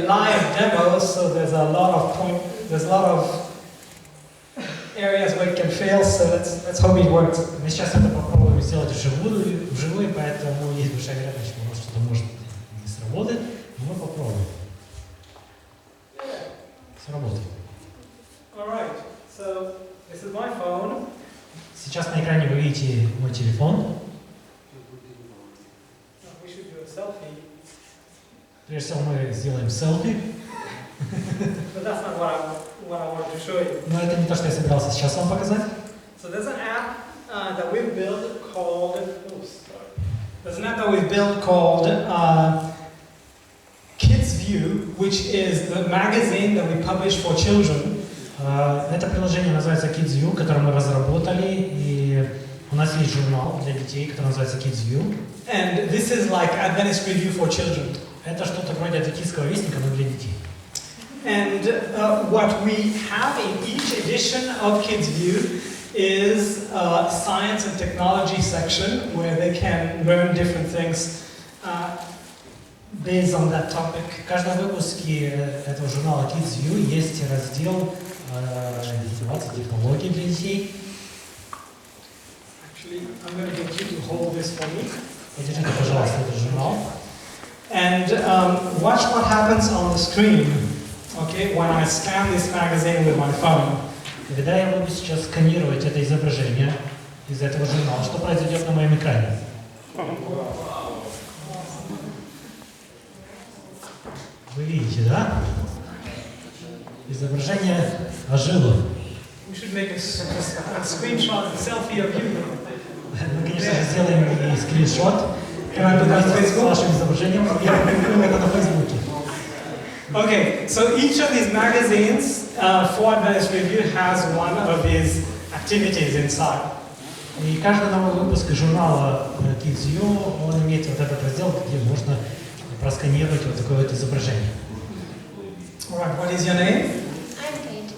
live demos, so there's a lot of areas where it can fail. So let's hope it works. Мы сейчас это попробуем сделать вживую, поэтому есть большая вероятность, что что-то может не сработать, но мы попробуем. Сработает. All right. So this is my phone. Сейчас на экране вы видите мой телефон. We should do a selfie. Прежде всего мы сделаем селфи. But that's not what I wanted to show you. Но это не то, что я собирался сейчас вам показать. So there's an app that we've built called. There's an app that we've built called Kids View, which is the magazine that we publish for children. Это приложение называется Kids View, которое мы разработали, и у нас есть журнал для детей, который называется Kids View. And this is like Adventist Review for children. Это что-то вроде адвентистского вестника, но для детей. And what we have in each edition of Kids View is a science and technology section where they can learn different things based on that topic. В каждом выпуске этого журнала Kids View есть раздел технологий для детей. Actually, I'm going to get you to hold this for me. Подержите, пожалуйста, этот журнал. And watch what happens on the screen. Okay, when I scan this magazine with my phone. Когда я буду сейчас сканировать это изображение из этого журнала, что произойдет на моем экране? Вы видите, да? Изображение ожило. We should make a screenshot and selfie of you. Мы, конечно же, сделаем и скриншот с вашим изображением. Я публикую это на Фейсбуке. Okay, so each of these magazines for Adventist Review has one of these activities inside. И каждый новый выпуск журнала Kids View, он имеет вот этот раздел, где можно просканировать вот такое вот изображение. Alright, what is your name? I'm Kate.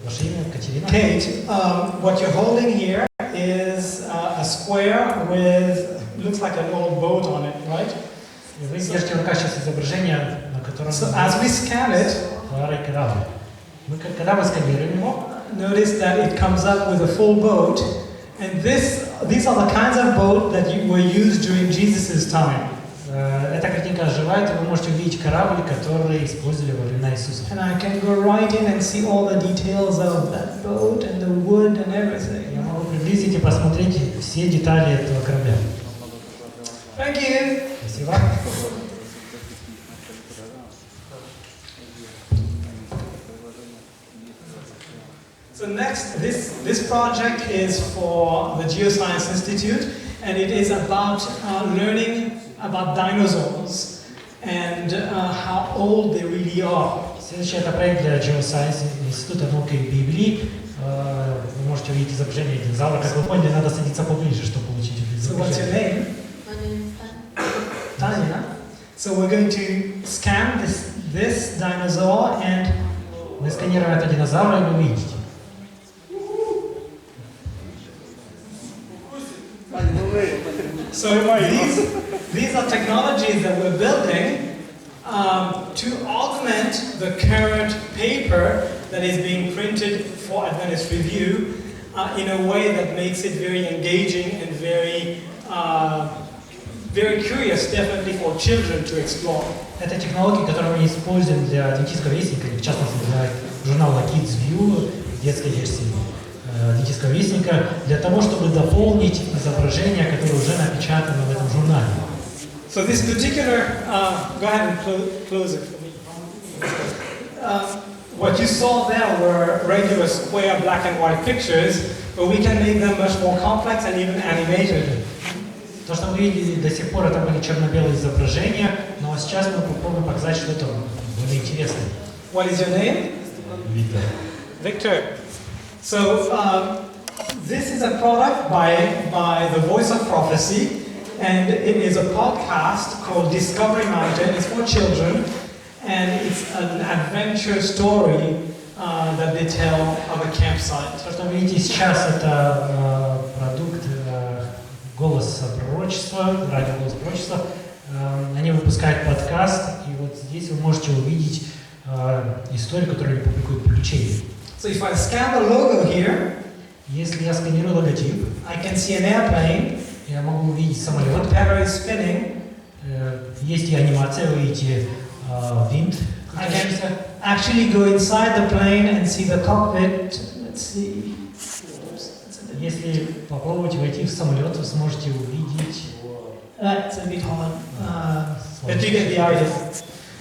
Ваше имя, Катерина? Kate, what you're holding here is a square with, looks like an old boat on it, right? И вы держите в руках сейчас изображение, на котором So as we scan it, старый корабль. Когда мы сканируем его, notice that it comes up with a full boat, and these are the kinds of boat that were used during Jesus' time. Эта картинка оживает, и вы можете увидеть корабль, который использовали во времена Иисуса. And I can go right in and see all the details of that boat and the wood and everything. Я могу приблизить и посмотреть все детали этого корабля. Thank you. Спасибо. So next, this project is for the Geoscience Institute, and it is about learning about dinosaurs and how old they really are. Следующий это проект для Geoscience Института науки и Библии. Вы можете увидеть изображение динозавра. Как вы поняли, надо садиться поближе, чтобы получить So what's your изображение. name? My name is Tanya. So we're going to scan this dinosaur, and Мы сканируем это динозавра, и вы увидите. so these are technologies that we're building to augment the current paper that is being printed for Adventist Review in a way that makes it very engaging and very curious, definitely for children to explore. Это технологии, которые мы используем для адвентистского вестника, в частности для журнала Kids View, детской версии адвентистского вестника, для того, чтобы дополнить изображения, которые уже напечатаны в этом журнале. So this particular, go ahead and close it for me. What you saw there were regular square black and white pictures, but we can make them much more complex and even animated. То, что мы видели до сих пор, это были черно-белые изображения, но сейчас мы попробуем показать что-то более интересное. What is your name? Виктор. Victor. So this is a product by the Voice of Prophecy, and it is a podcast called Discovery Mountain. It's for children, and it's an adventure story that they tell of a campsite. То, что вы видите сейчас, это продукт «Голос пророчества», радио «Голос пророчества». Они выпускают подкаст, и вот здесь вы можете увидеть историю, которую они публикуют по учению. So if I scan the logo here, Если я сканирую логотип, I can see an airplane. я могу увидеть The самолет. propeller is spinning. Есть и анимация, вы видите винт. I can actually go inside the plane and see the cockpit. Let's see. Если попробовать войти в самолет, вы сможете увидеть. It's a bit hard. But you get the idea.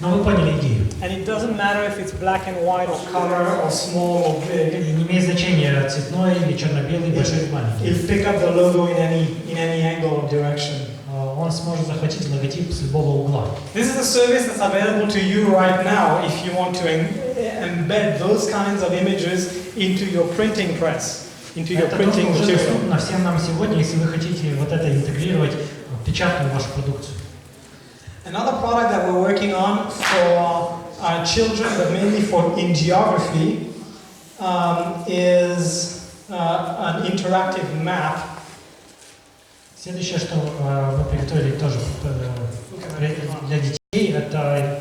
Но вы поняли идею. And it doesn't matter if it's black and white or color or small or big. И не имеет значения, цветной или черно-белый, большой или маленький. It'll pick up the logo in any angle or direction. Он сможет захватить логотип с любого угла. This is a service that's available to you right now if you want to embed those kinds of images into your printing press, into your Это printing уже material. доступно всем нам сегодня, если вы хотите вот это интегрировать в печатную вашу продукцию. Another product that we're working on for children, but mainly in geography, is an interactive map. Следующее, что мы приготовили тоже для детей, это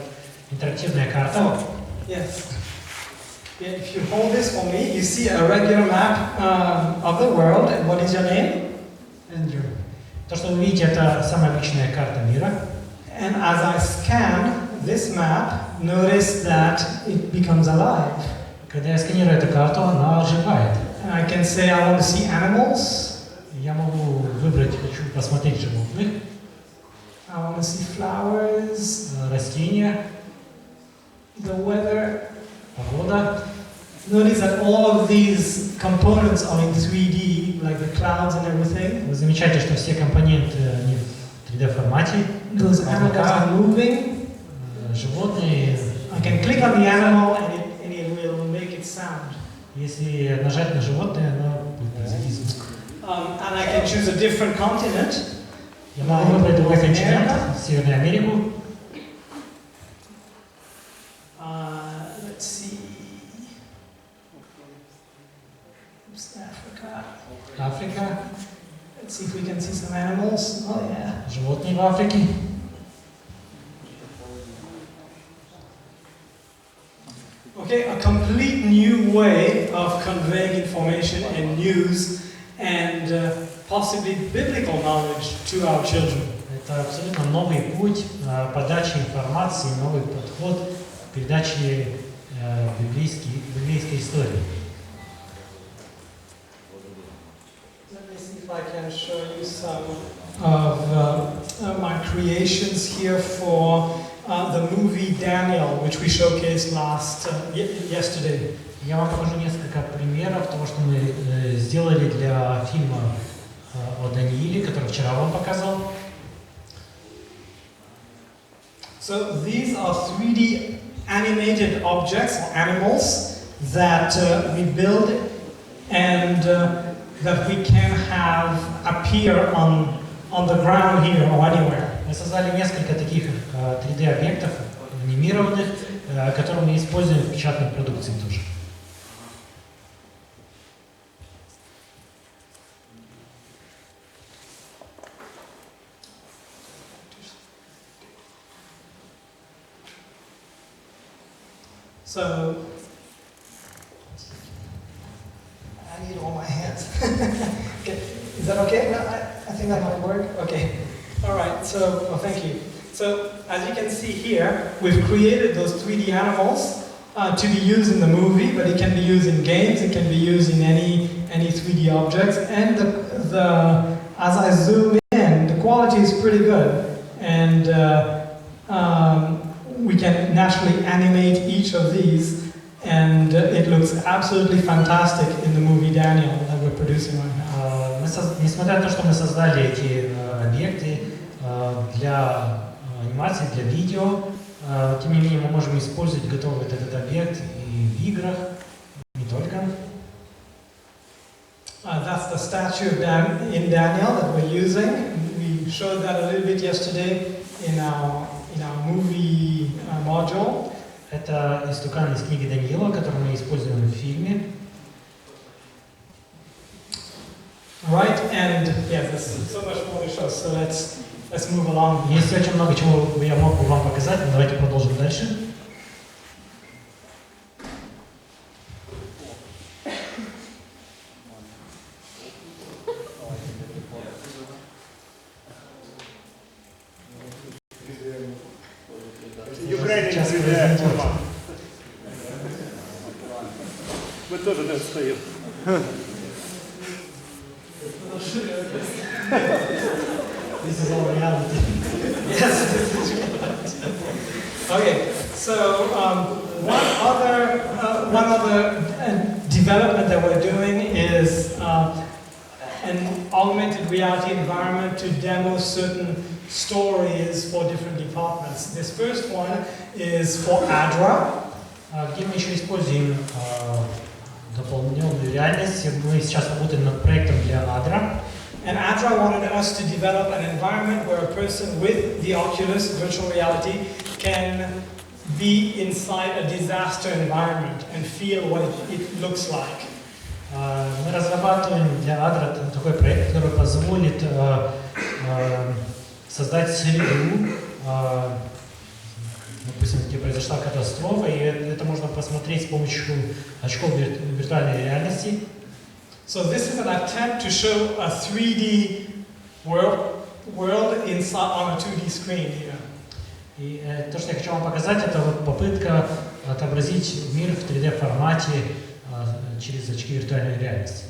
интерактивная карта. Oh, yes. Yeah, if you hold this for me, you see a regular map of the world. And what is your name? Andrew. То, что вы видите, это самая обычная карта мира. And as I scan this map, notice that it becomes alive. Когда я сканирую эту карту, она оживает. And I can say I want to see animals. Я могу выбрать, хочу посмотреть животных, I want to see flowers, растения, the weather. погода. Notice that all of these components are in 3D, like the clouds and everything. Вы замечаете, что все компоненты они в 3D формате. Those animals are moving. Животные. I can click on the animal and it will make it sound. Если нажать на животное, оно будет производить звук. And I can choose a different continent. Я могу выбрать другой континент, Северную Америку. Let's see. Oops, Africa. Африка. Let's see if we can see some animals. Oh yeah. Животные в Африке. Okay, a complete new way of conveying information and news and possibly biblical knowledge to our children. Это абсолютно новый путь подачи информации, новый подход к передаче библейской истории. Let me see if I can show you some of my creations here for the movie Daniel, which we showcased yesterday. Я вам покажу несколько примеров того, что мы сделали для фильма о Данииле, который вчера вам показал. So these are 3D animated objects, animals, that we build and that we can have appear on the ground here or anywhere. Мы создали несколько таких 3D-объектов, анимированных, которые мы используем в печатной продукции тоже. So, I need all my hands. Okay. Is that okay? No, I think that might work. Okay. All right. So, thank you. So, as you can see here, we've created those 3D animals to be used in the movie, but it can be used in games. It can be used in any 3D objects. And as I zoom in, the quality is pretty good, and we can naturally animate each of these, and it looks absolutely fantastic in the movie Daniel that we're producing right now. Несмотря на то, что мы создали эти объекты для анимации, для видео, тем не менее мы можем использовать готовый этот объект и в играх, не только. That's the statue in Daniel that we're using. We showed that a little bit yesterday in our movie module. Это истукан из книги Даниила, который мы используем в фильме. Right, and yeah, there's so much more to show. So let's let's move along. Есть очень много чего я мог бы вам показать, но давайте продолжим дальше. Сейчас презентуем. Мы тоже не отстаем. This is all reality. Yes, this is reality. Okay, so one other development that we're doing is an augmented reality environment to demo certain stories for different departments. This first one is for ADRA. Где мы еще используем дополненную реальность. Мы сейчас работаем над проектом для ADRA. And ADRA wanted us to develop an environment where a person with the Oculus virtual reality can be inside a disaster environment and feel what it looks like. Мы разрабатываем для ADRA такой проект, который позволит создать среду, допустим, где произошла катастрофа, и это можно посмотреть с помощью очков виртуальной реальности. So this is an attempt to show a 3D world inside on a 2D screen here. И то, что я хочу вам показать, это вот попытка отобразить мир в 3D формате через очки виртуальной реальности.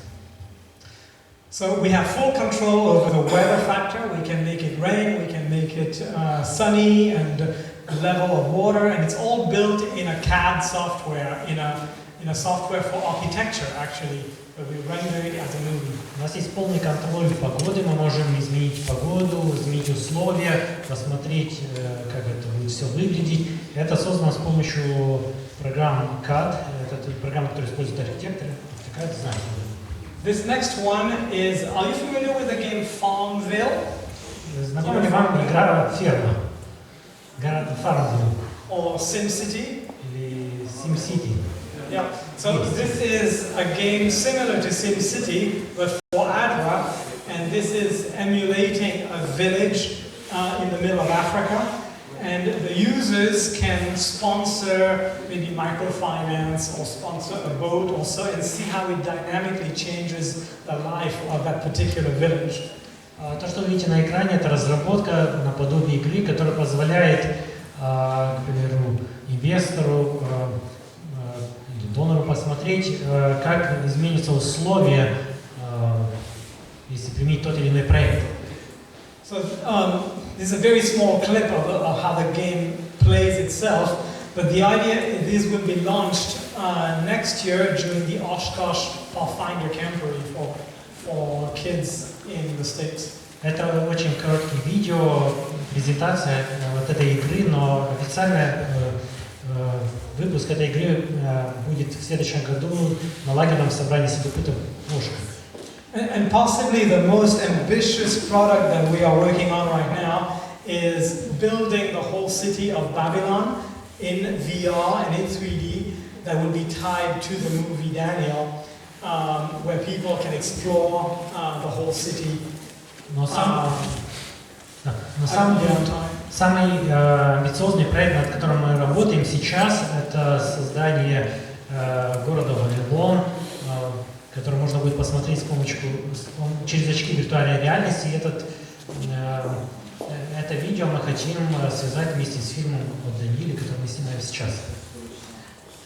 So we have full control over the weather factor. We can make it rain, we can make it sunny, and level of water, and it's all built in a CAD software, in a software for architecture actually. We render it as a movie. У нас есть полный контроль погоды, мы можем изменить погоду, изменить условия, посмотреть, как это будет все выглядеть. Это создано с помощью программ CAD, это программа, которую используют архитекторы. This next one is, are you familiar with the game Farmville? Знакома ли вам игра «Ферма»? Farmville. Or SimCity? Или SimCity. Yeah, so this is a game similar to SimCity, but for ADRA, and this is emulating a village in the middle of Africa, and the users can sponsor maybe microfinance or sponsor a boat or so, and see how it dynamically changes the life of that particular village. То, что вы видите на экране, это разработка наподобие игры, которая позволяет, к примеру, инвестору, донору посмотреть, как изменятся условия, если применить тот или иной проект. So this is a very small clip of how the game plays itself, but the idea is this will be launched next year during the Oshkosh Pathfinder Camporee for kids in the States. Это очень короткое видео, презентация вот этой игры, но официальная выпуск этой игры будет в следующем году на лагерном собрании следопытов в Ошко. And possibly the most ambitious product that we are working on right now is building the whole city of Babylon in VR and in 3D that will be tied to the movie Daniel, where people can explore the whole city. Но самый амбициозный проект, над которым мы работаем сейчас, это создание города Вавилон, который можно будет посмотреть с помощью через очки виртуальной реальности. И это видео мы хотим связать вместе с фильмом о Данииле, который мы снимаем сейчас.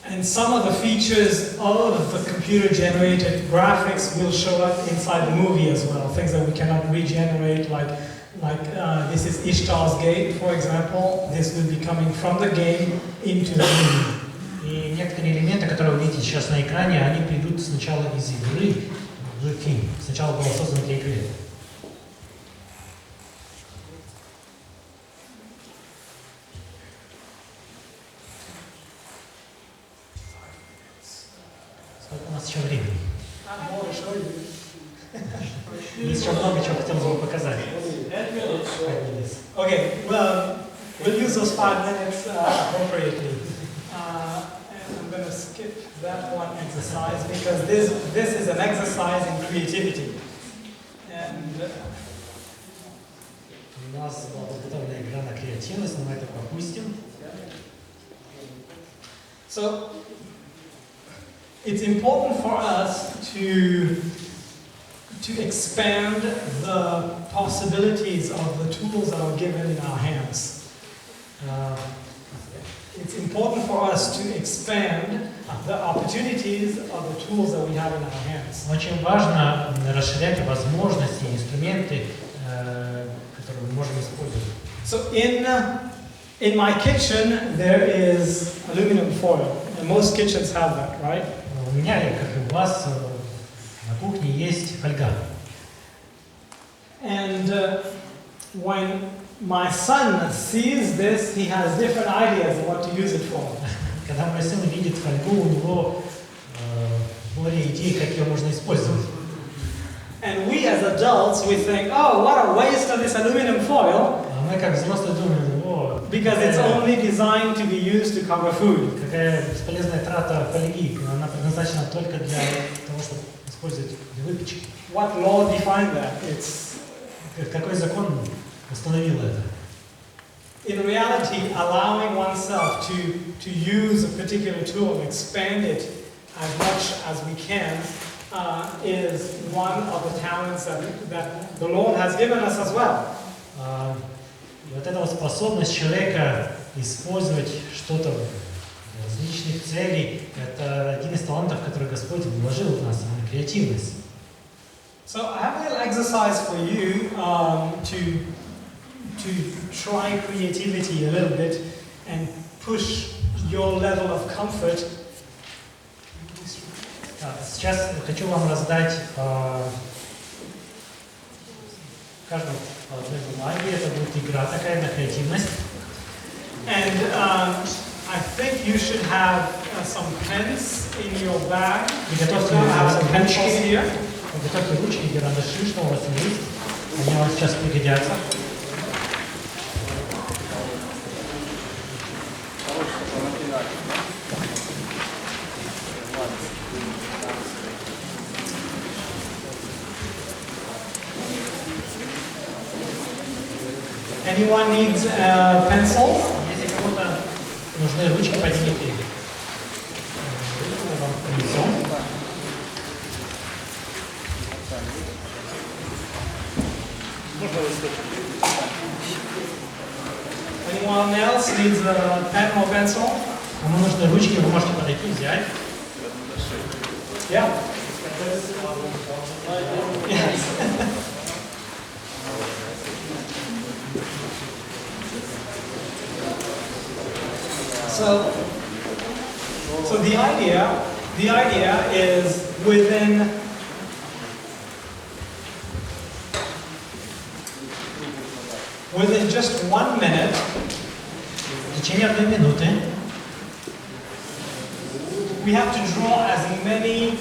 And some of the features of the computer-generated graphics will show up inside the movie as well. Things that we cannot regenerate, like this is Ishtar's Gate, for example. This will be coming from the game into the movie. И некоторые элементы, которые вы видите сейчас на экране, они придут сначала из игры в фильм. Сначала было создано для игры. Сколько у нас еще времени? Есть еще много чего хотелось бы показать. Okay, well, we'll use those 5 minutes appropriately. And I'm going to skip that one exercise because this is an exercise in creativity. And У нас была подготовлена игра на креативность, но мы это пропустим. So, it's important for us to expand the possibilities of the tools that are given in our hands. It's important for us to expand the opportunities of the tools that we have in our hands. Очень важно расширять возможности, инструменты, которые мы можем использовать. So in my kitchen there is aluminum foil, and most kitchens have that, right? У меня, как и у вас, на кухне есть фольга. And when my son sees this, he has different ideas of what to use it for. Когда мой сын видит фольгу, у него более идей, как ее можно использовать. And we as adults, we think, oh, what a waste of this aluminum foil, А мы, как взрослые, думаем, о, because it's only designed to be used to cover food. какая бесполезная трата фольги, она предназначена только для того, чтобы использовать для выпечки. What law defined that? Какой закон установил это? In reality, allowing oneself to use a particular tool and expand it as much as we can is one of the talents that the Lord has given us as well. И вот эта вот способность человека использовать что-то для различных целей, это один из талантов, который Господь вложил в нас, именно креативность. So I have a little exercise for you to try creativity a little bit and push your level of comfort. Сейчас хочу вам раздать каждому по одной бумаге. Это будет игра такая на креативность. And I think you should have some pens in your bag. Приготовьте Pencils here. Приготовьте ручки, карандаши, что у вас есть. Они вам сейчас пригодятся. Anyone needs a pencil? Если кому-то нужны ручки, поднимите их. Мы вам принесем. Anyone else needs a pen or pencil? Кому нужны ручки, вы можете подойти, взять. Yeah. Yes. So the idea is within just 1 minute, В течение одной минуты we have to draw as many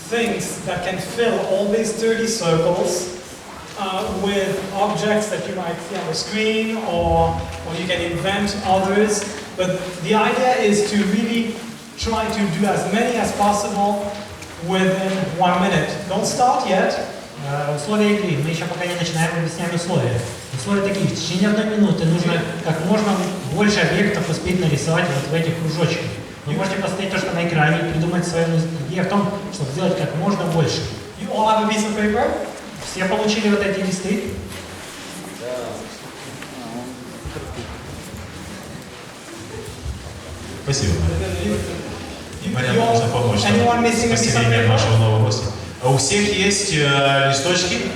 things that can fill all these 30 circles with objects that you might see on the screen, or you can invent others. But the idea is to really try to do as many as possible within 1 minute. Don't start yet. Условия игры. Мы еще пока не начинаем, объясняем условия. Условия такие. В течение одной минуты нужно как можно больше объектов успеть нарисовать вот в этих кружочках. Вы можете посмотреть то, что на экране, и придумать свою идею в том, чтобы сделать как можно больше. You all have a piece of paper? Все получили вот эти листы? Спасибо. Марьяна, нужно помочь Anyone нам missing a с piece of поселением paper? нашего нового гостя. А у всех есть листочки?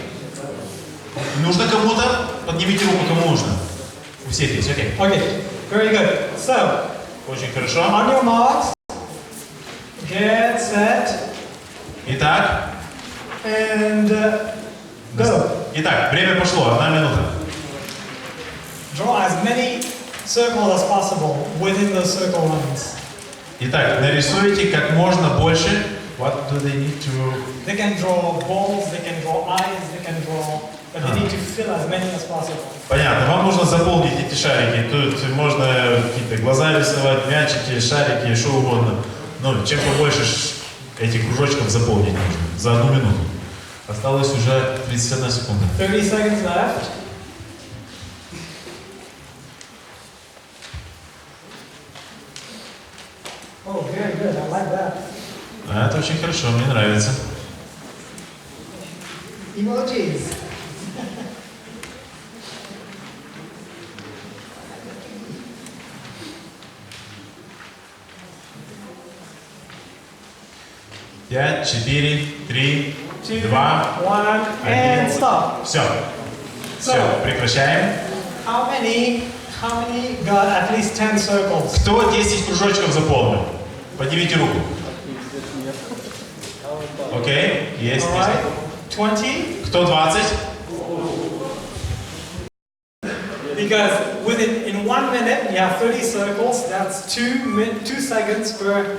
Нужно кому-то? Поднимите руку, кому нужно. У всех есть, окей. Okay, very good. So, Очень хорошо. on your marks, get set, Итак, and go. Итак, время пошло, 1 минута. Draw as many circles as possible within the circle lines. Итак, нарисуйте как можно больше. What do they need to... They can draw balls, they can draw eyes, they can draw, but they need to fill as many as possible. Понятно, вам нужно заполнить эти шарики. Тут можно какие-то глаза рисовать, мячики, шарики, что угодно. Но чем побольше этих кружочков заполнить нужно за 1 минуту. Осталось уже 31 секунда. 30 seconds left. Oh, very good. I like that. Это очень хорошо, мне нравится. Emojis. Пять, 4, 3, 2, 2, 1, and stop. Все. Все, прекращаем. How many got at least 10 circles? Кто 10 кружочков заполнил? Поднимите руку. Окей, есть. All right. 20? Кто 20? Because in 1 minute you have 30 circles. That's 2 seconds per.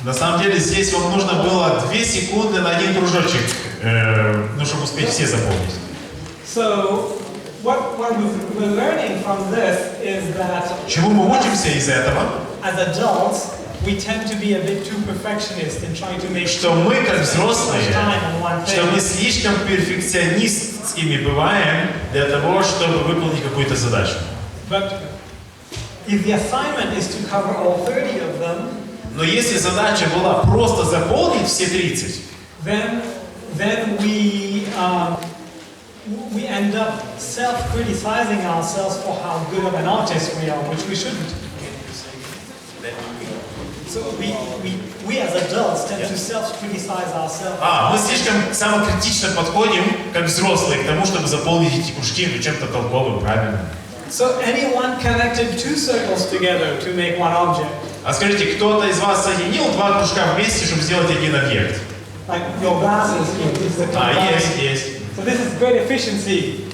На самом деле здесь вам нужно было 2 секунды на один кружочек, ну, чтобы успеть все заполнить. So what we're learning from this is that Чему мы учимся из этого? as adults we tend to be a bit too perfectionist in trying to make Что мы, как взрослые, time on one что мы thing. слишком перфекционистскими бываем для того, чтобы выполнить какую-то задачу. But if the assignment is to cover all 30 of them, Но если задача была просто заполнить все 30, then we end up self-criticizing ourselves for how good of an artist we are, which we shouldn't. So we as adults tend to self-criticize ourselves. мы слишком самокритично подходим, как взрослые, к тому, чтобы заполнить эти кружки чем-то толковым, правильным. So anyone connected 2 circles together to make one object. А скажите, кто-то из вас соединил 2 кружка вместе, чтобы сделать один объект? Like your glasses, is the combined. Есть. So this is great efficiency.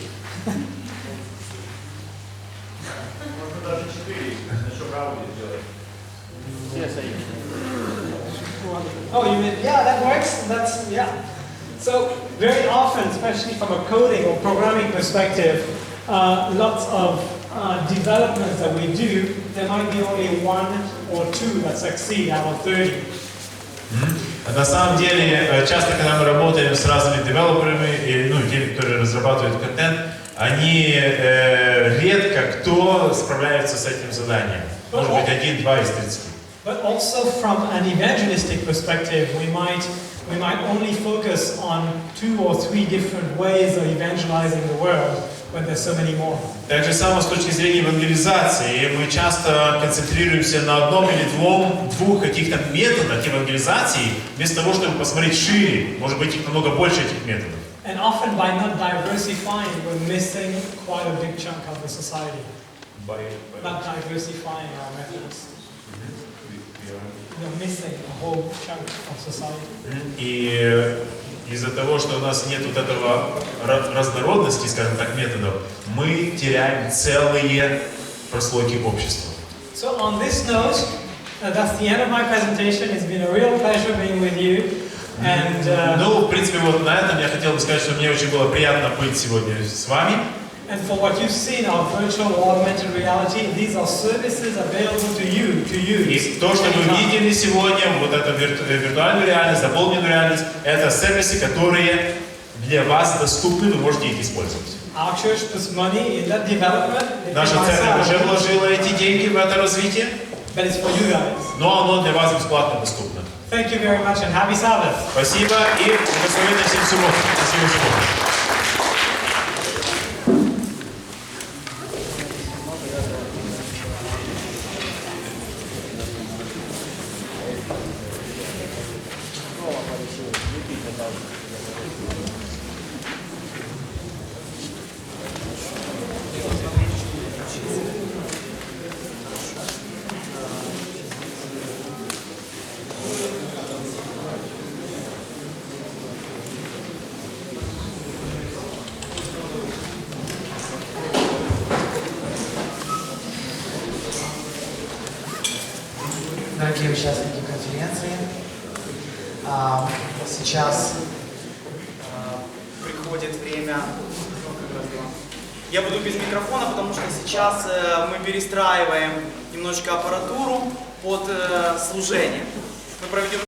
Oh, you mean, yeah, that works. That's, yeah. So very often, especially from a coding or programming perspective, lots of developments that we do, there might be only 1 or 2 that succeed out of 30. На самом деле, часто, когда мы работаем с разными девелоперами, ну, теми, которые разрабатывают контент, они редко кто справляется с этим заданием. Может быть, 1-2 из 30. But also from an evangelistic perspective, we might only focus on 2 or 3 different ways of evangelizing the world when there's so many more. Так же самое с точки зрения евангелизации. Мы часто концентрируемся на одном или двух каких-то методах евангелизации, вместо того, чтобы посмотреть шире. Может быть, их намного больше этих методов. And often by not diversifying, we're missing quite a big chunk of the society. Not diversifying our methods. We're missing a whole chunk of society. И из-за того, что у нас нет вот этого разнородности, скажем так, методов, мы теряем целые прослойки общества. So on this note, that's the end of my presentation. It's been a real pleasure being with you. And, ну, в принципе, вот на этом я хотел бы сказать, что мне очень было приятно быть сегодня с вами. And for what you've seen, our virtual or augmented reality, these are services available to you to use. И то, что вы видели сегодня, вот эту виртуальную реальность, дополненную реальность, это сервисы, которые для вас доступны, вы можете их использовать. Our church puts money in that development. Наша церковь уже вложила эти деньги в это развитие, but it's for you guys. но оно для вас бесплатно доступно. Thank you very much and happy Sabbath. Спасибо и благословенной всем субботу. Спасибо, субботу. Дорогие участники конференции, сейчас приходит время. Я буду без микрофона, потому что сейчас мы перестраиваем немножечко аппаратуру под служение. Мы проведем